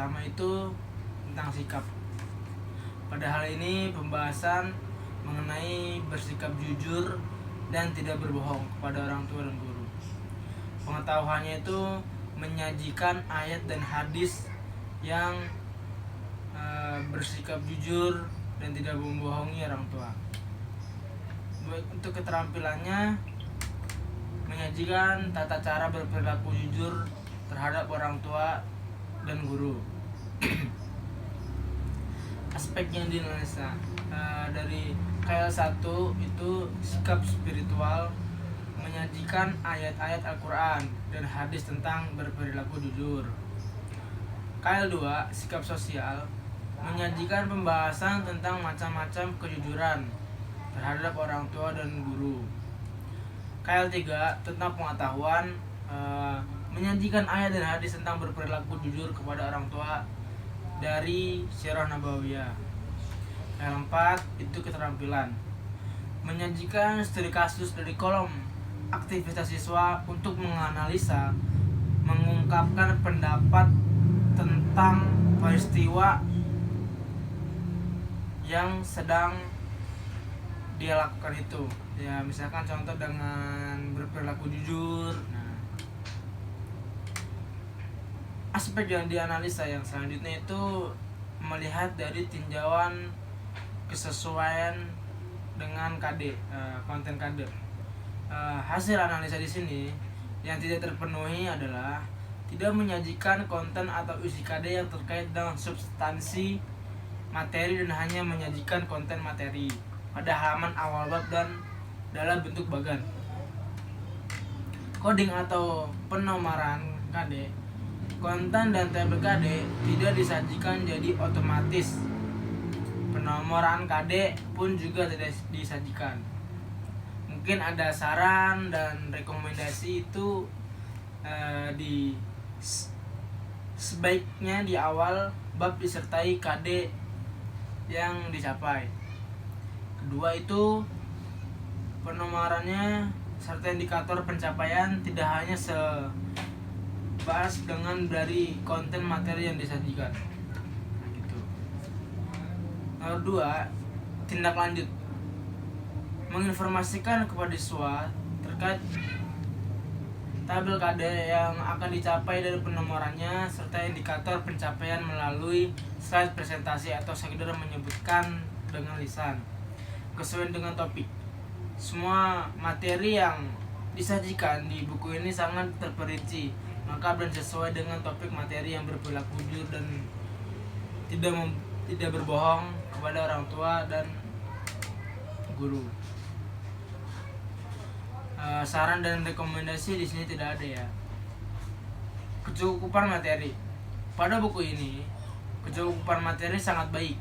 pertama itu tentang sikap. Pada hal ini pembahasan mengenai bersikap jujur dan tidak berbohong kepada orang tua dan guru. Pengetahuannya itu menyajikan ayat dan hadis yang bersikap jujur dan tidak membohongi orang tua. Untuk keterampilannya menyajikan tata cara berperilaku jujur terhadap orang tua dan guru. Aspek yang dianalisa dari KL1 itu sikap spiritual, menyajikan ayat-ayat Al-Quran dan hadis tentang berperilaku jujur. KL2 sikap sosial, menyajikan pembahasan tentang macam-macam kejujuran terhadap orang tua dan guru. KL3 tentang pengetahuan, menyajikan ayat dan hadis tentang berperilaku jujur kepada orang tua dari Sirah Nabawiyah. KL4 itu keterampilan, menyajikan studi kasus dari kolom aktivitas siswa untuk menganalisa, mengungkapkan pendapat tentang peristiwa yang sedang dia lakukan itu. Ya, misalkan contoh dengan berperilaku jujur. Aspek yang dianalisa yang selanjutnya itu melihat dari tinjauan kesesuaian dengan KD, konten KD. Hasil analisa di sini yang tidak terpenuhi adalah tidak menyajikan konten atau isi KD yang terkait dengan substansi materi dan hanya menyajikan konten materi pada halaman awal bab dan dalam bentuk bagan. Coding atau penomoran KD, konten dan tabel KD tidak disajikan jadi otomatis. Penomoran KD pun juga tidak disajikan. Mungkin ada saran dan rekomendasi itu sebaiknya di awal bab disertai KD yang dicapai. Kedua itu penomorannya serta indikator pencapaian tidak hanya sebahas dengan dari konten materi yang disajikan. Gitu. Nomor 2, tindak lanjut, menginformasikan kepada siswa terkait tabel KD yang akan dicapai dari penomorannya serta indikator pencapaian melalui slide presentasi atau sekedar menyebutkan dengan lisan kesesuaian dengan topik. Semua materi yang disajikan di buku ini sangat terperinci, lengkap dan sesuai dengan topik materi yang berperilaku jujur dan tidak berbohong kepada orang tua dan guru. Saran dan rekomendasi di sini tidak ada ya. Kecukupan materi. Pada buku ini, kecukupan materi sangat baik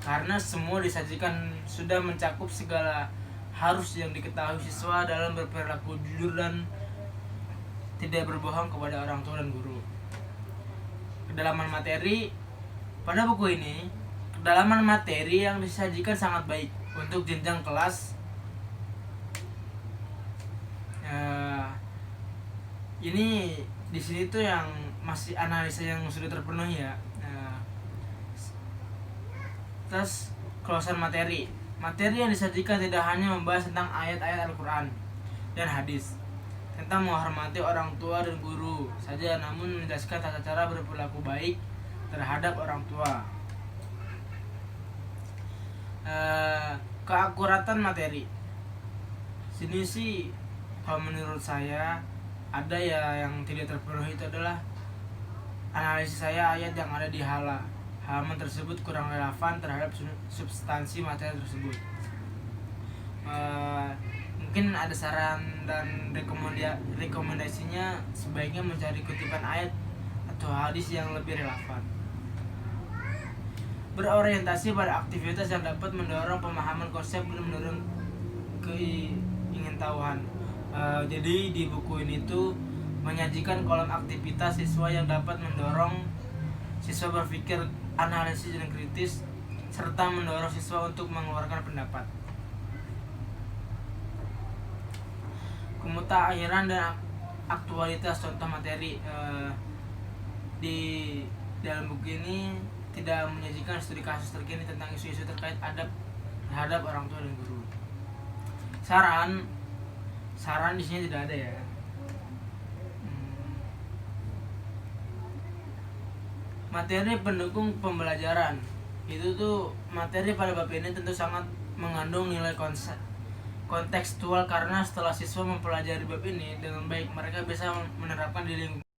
karena semua disajikan sudah mencakup segala harus yang diketahui siswa dalam berperilaku jujur dan tidak berbohong kepada orang tua dan guru. Kedalaman materi. Pada buku ini, kedalaman materi yang disajikan sangat baik untuk jenjang kelas. Ini di sini tuh yang masih analisa yang sudah terpenuhi ya. Terus closer materi. Materi yang disajikan tidak hanya membahas tentang ayat-ayat Al-Quran dan hadis, tentang menghormati orang tua dan guru saja, namun menjelaskan tata cara berperilaku baik terhadap orang tua. Keakuratan materi. Sini sih kalau menurut saya ada ya yang tidak terpenuhi, itu adalah analisis saya ayat yang ada di halaman tersebut kurang relevan terhadap substansi materi tersebut. Mungkin ada saran dan rekomendasinya sebaiknya mencari kutipan ayat atau hadis yang lebih relevan. Berorientasi pada aktivitas yang dapat mendorong pemahaman konsep dan mendorong keingintahuan. Jadi di buku ini tuh menyajikan kolom aktivitas siswa yang dapat mendorong siswa berpikir analisis dan kritis serta mendorong siswa untuk mengeluarkan pendapat. Kemutakhiran dan aktualitas contoh materi. Di dalam buku ini tidak menyajikan studi kasus terkini tentang isu-isu terkait adab terhadap orang tua dan guru. Saran di sini tidak ada ya. Materi pendukung pembelajaran itu tuh materi pada bab ini tentu sangat mengandung nilai kontekstual karena setelah siswa mempelajari bab ini dengan baik mereka bisa menerapkan di lingkungan